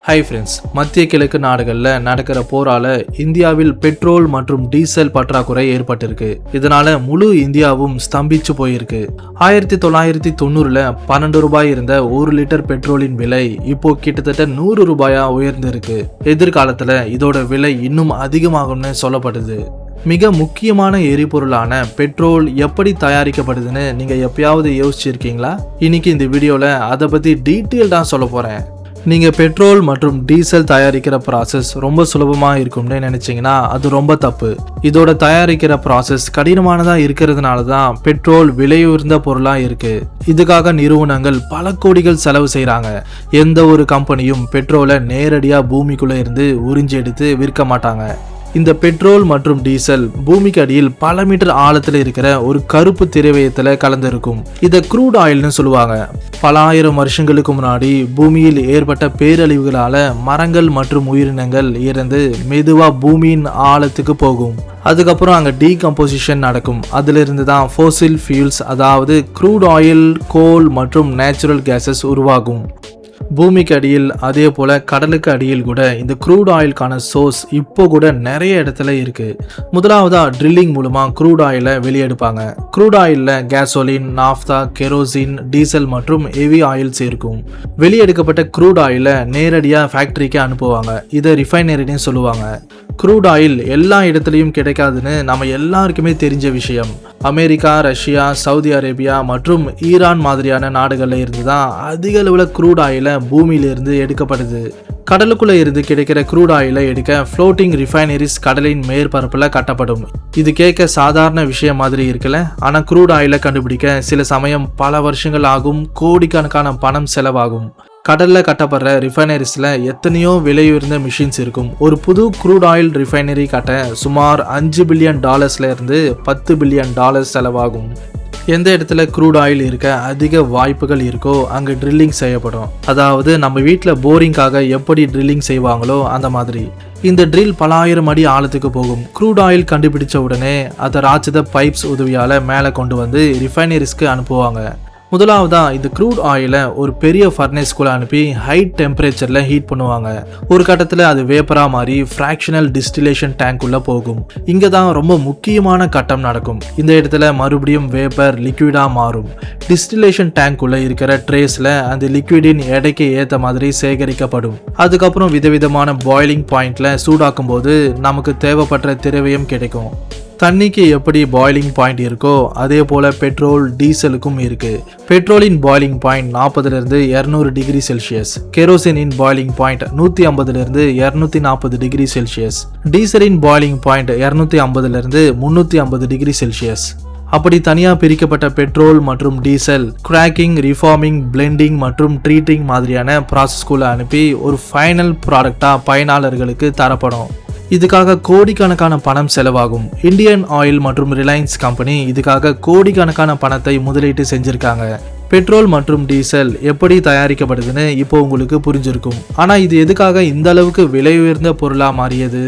Hi friends, மத்திய கிழக்கு நாடுகளில் நடக்கிற போரால இந்தியாவில் பெட்ரோல் மற்றும் டீசல் பற்றாக்குறை ஏற்பட்டிருக்கு. இதனால முழு இந்தியாவும் ஸ்தம்பிச்சு போயிருக்கு. 1990ல் 12 ரூபாய் இருந்த 1 லிட்டர் பெட்ரோலின் விலை இப்போ கிட்டத்தட்ட 100 ரூபாயா உயர்ந்திருக்கு. எதிர்காலத்துல இதோட விலை இன்னும் அதிகமாகும்னு சொல்லப்படுது. மிக முக்கியமான எரிபொருளான பெட்ரோல் எப்படி தயாரிக்கப்படுதுன்னு நீங்க எப்பயாவது யோசிச்சிருக்கீங்களா? இன்னைக்கு இந்த வீடியோல அதை பத்தி டீட்டெயில்டா சொல்ல போறேன். நீங்க பெட்ரோல் மற்றும் டீசல் தயாரிக்கிற ப்ராசஸ் ரொம்ப சுலபமா இருக்கும்னு நினைச்சீங்கன்னா அது ரொம்ப தப்பு. இதோட தயாரிக்கிற ப்ராசஸ் கடினமானதா இருக்கிறதுனால தான் பெட்ரோல் விலையுயர்ந்த பொருளா இருக்கு. இதுக்காக நிறுவனங்கள் பல கோடிகள் செலவு செய்யறாங்க. எந்த ஒரு கம்பெனியும் பெட்ரோலை நேரடியா பூமிக்குள்ள இருந்து உறிஞ்சி எடுத்து விற்க மாட்டாங்க. இந்த பெட்ரோல் மற்றும் டீசல் பூமிக்கு அடியில் பல மீட்டர் ஆழத்துல இருக்கிற ஒரு கருப்பு திரவியத்துல கலந்திருக்கும். இதை க்ரூட் ஆயில்னு சொல்லுவாங்க. பல ஆயிரம் வருஷங்களுக்கு முன்னாடி பூமியில் ஏற்பட்ட பேரழிவுகளால மரங்கள் மற்றும் உயிரினங்கள் இறந்து மெதுவா பூமியின் ஆழத்துக்கு போகும். அதுக்கப்புறம் அங்கே டீகம்போசிஷன் நடக்கும். அதிலிருந்து தான் ஃபோசில் ஃபியூல்ஸ், அதாவது க்ரூட் ஆயில், கோல் மற்றும் நேச்சுரல் கேஸஸ் உருவாகும். பூமிக்கு அடியில் அதே போல கடலுக்கு அடியில் கூட இந்த க்ரூட் ஆயிலுக்கான சோர்ஸ் இப்போ கூட நிறைய இடத்துல இருக்கு. முதலாவதா ட்ரில்லிங் மூலமா க்ரூட் ஆயிலை வெளியெடுப்பாங்க. க்ரூட் ஆயில்ல கேசோலின், நாஃப்தா, கெரோசின், டீசல் மற்றும் ஹெவி ஆயில்ஸ் இருக்கும். வெளியெடுக்கப்பட்ட க்ரூட் ஆயிலை நேரடியா ஃபேக்டரிக்கு அனுப்புவாங்க. இதை ரிஃபைனரின்னு சொல்லுவாங்க. க்ரூட் ஆயில் எல்லா இடத்துலையும் கிடைக்காதுன்னு நம்ம எல்லாருக்குமே தெரிஞ்ச விஷயம். அமெரிக்கா, ரஷ்யா, சவுதி அரேபியா மற்றும் ஈரான் மாதிரியான நாடுகள்ல இருந்து தான் அதிக அளவில் க்ரூட் ஆயிலை பூமியிலிருந்து எடுக்கப்படுது. கடலுக்குள்ள இருந்து கிடைக்கிற க்ரூட் ஆயிலை எடுக்க ஃப்ளோட்டிங் ரிஃபைனரிஸ் கடலின் மேற்பரப்புல கட்டப்படும். இது கேட்க சாதாரண விஷயம் மாதிரி இருக்குல்ல, ஆனா க்ரூட் ஆயிலை கண்டுபிடிக்க சில சமயம் பல வருஷங்கள் ஆகும். கோடிக்கணக்கான பணம் செலவாகும். கடல்ல கட்டப்படுற ரிஃபைனரிஸ்ல எத்தனையோ விலையுயர்ந்த மிஷின்ஸ் இருக்கும். ஒரு புது க்ரூட் ஆயில் ரிஃபைனரி கட்ட சுமார் $5 பில்லியன் இருந்து $10 பில்லியன் செலவாகும். எந்த இடத்துல க்ரூட் ஆயில் இருக்க அதிக வாய்ப்புகள் இருக்கோ அங்கே ட்ரில்லிங் செய்யப்படும். அதாவது நம்ம வீட்டில் போரிங்காக எப்படி ட்ரில்லிங் செய்வாங்களோ அந்த மாதிரி. இந்த ட்ரில் பல ஆயிரம் அடி ஆழத்துக்கு போகும். க்ரூட் ஆயில் கண்டுபிடிச்ச உடனே அதை ராட்சத பைப்ஸ் உதவியால் மேலே கொண்டு வந்து ரிஃபைனரிஸ்க்கு அனுப்புவாங்க. முதலாவதா இந்த க்ரூட் ஆயிலை ஒரு பெரிய ஃபர்னேஸ்குள்ள அனுப்பி ஹை டெம்பரேச்சர்ல ஹீட் பண்ணுவாங்க. ஒரு கட்டத்தில் அது வேப்பரா மாறி ஃப்ராக்ஷனல் டிஸ்டிலேஷன் டேங்க் உள்ள போகும். இங்க தான் ரொம்ப முக்கியமான கட்டம் நடக்கும். இந்த இடத்துல மறுபடியும் வேப்பர் லிக்விடா மாறும். டிஸ்டிலேஷன் டேங்க் உள்ள இருக்கிற ட்ரேஸ்ல அந்த லிக்விடின் எடைக்கு ஏற்ற மாதிரி சேகரிக்கப்படும். அதுக்கப்புறம் விதவிதமான பாய்லிங் பாயிண்ட்ல சூடாக்கும் போது நமக்கு தேவைப்பட்ட திரவியம் கிடைக்கும். தண்ணிக்கு எப்படி பாய்லிங் பாயிண்ட் இருக்கோ அதே போல பெட்ரோல் டீசலுக்கும் இருக்கு. பெட்ரோலின் பாய்லிங் பாயிண்ட் 40 200 டிகிரி செல்சியஸ், கெரோசினின் பாய்லிங் பாயிண்ட் 150 240 டிகிரி செல்சியஸ், டீசலின் பாய்லிங் பாயிண்ட் 250 350 டிகிரி செல்சியஸ். அப்படி தனியா பிரிக்கப்பட்ட பெட்ரோல் மற்றும் டீசல் கிராக்கிங், ரிஃபார்மிங், பிளெண்டிங் மற்றும் ட்ரீட்டிங் மாதிரியான ப்ராசஸ்குள்ள அனுப்பி ஒரு ஃபைனல் ப்ராடக்டா பயனாளர்களுக்கு தரப்படும். இதுக்காக கோடிக்கணக்கான பணம் செலவாகும். இந்தியன் ஆயில் மற்றும் ரிலையன்ஸ் கம்பெனி இதுக்காக கோடிக்கணக்கான பணத்தை முதலீட்டு செஞ்சிருக்காங்க. பெட்ரோல் மற்றும் டீசல் எப்படி தயாரிக்கப்படுதுன்னு இப்போ உங்களுக்கு புரிஞ்சிருக்கும். ஆனா இது எதுக்காக இந்த அளவுக்கு விலை உயர்ந்த பொருளா மாறியது?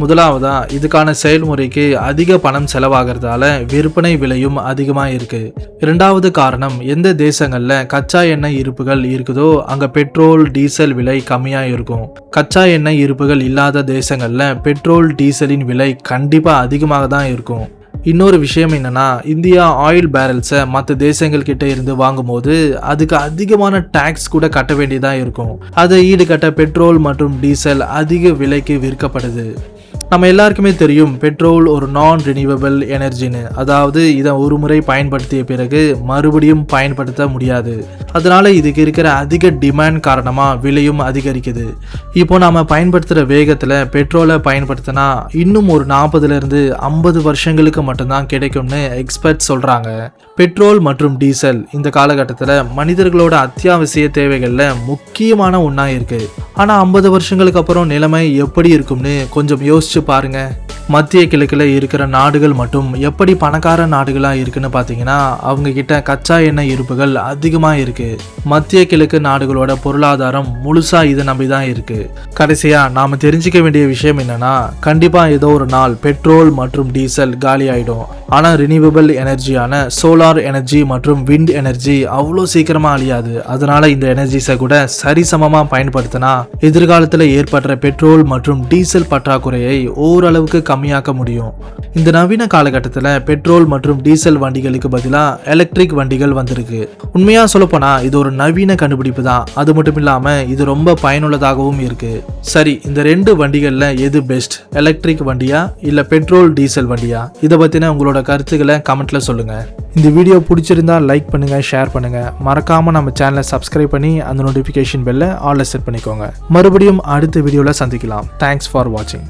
முதலாவதா இதுக்கான செயல்முறைக்கு அதிக பணம் செலவாகிறதால விற்பனை விலையும் அதிகமா இருக்கு. இரண்டாவது காரணம், எந்த தேசங்கள்ல கச்சா எண்ணெய் இருப்புகள் இருக்குதோ அங்க பெட்ரோல் டீசல் விலை கம்மியா இருக்கும். கச்சா எண்ணெய் இருப்புகள் இல்லாத தேசங்கள்ல பெட்ரோல் டீசலின் விலை கண்டிப்பா அதிகமாக தான் இருக்கும். இன்னொரு விஷயம் என்னன்னா, இந்தியா ஆயில் பேரல்ஸை மற்ற தேசங்கள் கிட்ட இருந்து வாங்கும்போது அதுக்கு அதிகமான டாக்ஸ் கூட கட்ட வேண்டியதா இருக்கும். அதை ஈடுகட்ட பெட்ரோல் மற்றும் டீசல் அதிக விலைக்கு விற்கப்படுது. நம்ம எல்லாருக்குமே தெரியும் பெட்ரோல் ஒரு நான் ரினியூவபிள் எனர்ஜின்னு. அதாவது இதை ஒரு முறை பயன்படுத்திய பிறகு மறுபடியும் பயன்படுத்த முடியாது. அதனால இதுக்கு இருக்கிற அதிக டிமாண்ட் காரணமா விலையும் அதிகரிக்குது. இப்போ நாம பயன்படுத்துற வேகத்துல பெட்ரோலை பயன்படுத்தினா இன்னும் ஒரு 40 50 வருஷங்களுக்கு மட்டும்தான் கிடைக்கும்னு எக்ஸ்பர்ட் சொல்றாங்க. பெட்ரோல் மற்றும் டீசல் இந்த காலகட்டத்தில் மனிதர்களோட அத்தியாவசிய தேவைகள்ல முக்கியமான ஒன்றா இருக்கு. ஆனா 50 வருஷங்களுக்கு அப்புறம் நிலைமை எப்படி இருக்கும்னு கொஞ்சம் யோசிச்சு பாருங்க. மத்திய கிழக்குல இருக்கிற நாடுகள் மட்டும் எப்படி பணக்கார நாடுகளா இருக்குன்னு பாத்தீங்கன்னா அவங்க கிட்ட கச்சா எண்ணெய் இருப்புகள் அதிகமா இருக்கு. மத்திய கிழக்கு நாடுகளோட பொருளாதாரம் முழுசா இதை நம்பிதான் இருக்கு. கடைசியா நாம தெரிஞ்சுக்க வேண்டிய விஷயம் என்னன்னா, கண்டிப்பா ஏதோ ஒரு நாள் பெட்ரோல் மற்றும் டீசல் காலி ஆயிடும். ஆனா ரினியூவபிள் எனர்ஜியான சோலார் எனர்ஜி மற்றும் விண்ட் எனர்ஜி அவ்வளோ சீக்கிரமா அழியாது. அதனால இந்த எனர்ஜிஸை கூட சரிசமமா பயன்படுத்தினா எதிர்காலத்துல ஏற்படுற பெட்ரோல் மற்றும் டீசல் பற்றாக்குறையை ஓரளவுக்கு கம்மியாக்க முடியும். இந்த நவீன காலகட்டத்தில் பெட்ரோல் மற்றும் டீசல் வண்டிகளுக்கு பதிலாக எலக்ட்ரிக் வண்டிகள் வந்திருக்கு. உண்மையா சொல்லப்போனா இது ஒரு நவீன கண்டுபிடிப்பு தான். அது மட்டும் இல்லாம இது ரொம்ப பயனுள்ளதாகவும் இருக்கு. சரி, இந்த ரெண்டு வண்டிகள்ல எது பெஸ்ட், எலக்ட்ரிக் வண்டியா இல்ல பெட்ரோல் டீசல் வண்டியா? இதை பத்தின உங்களோட கருத்துக்களை கமெண்ட்ல சொல்லுங்க. இந்த வீடியோ பிடிச்சிருந்தா லைக் பண்ணுங்க, ஷேர் பண்ணுங்க. மறக்காம நம்ம சேனலை சப்ஸ்கிரைப் பண்ணி அந்த நோட்டிபிகேஷன் பெல்ல ஆல்ல செட் பண்ணிக்கோங்க. மறுபடியும் அடுத்த வீடியோல சந்திக்கலாம். தேங்க்ஸ் ஃபார் வாட்சிங்.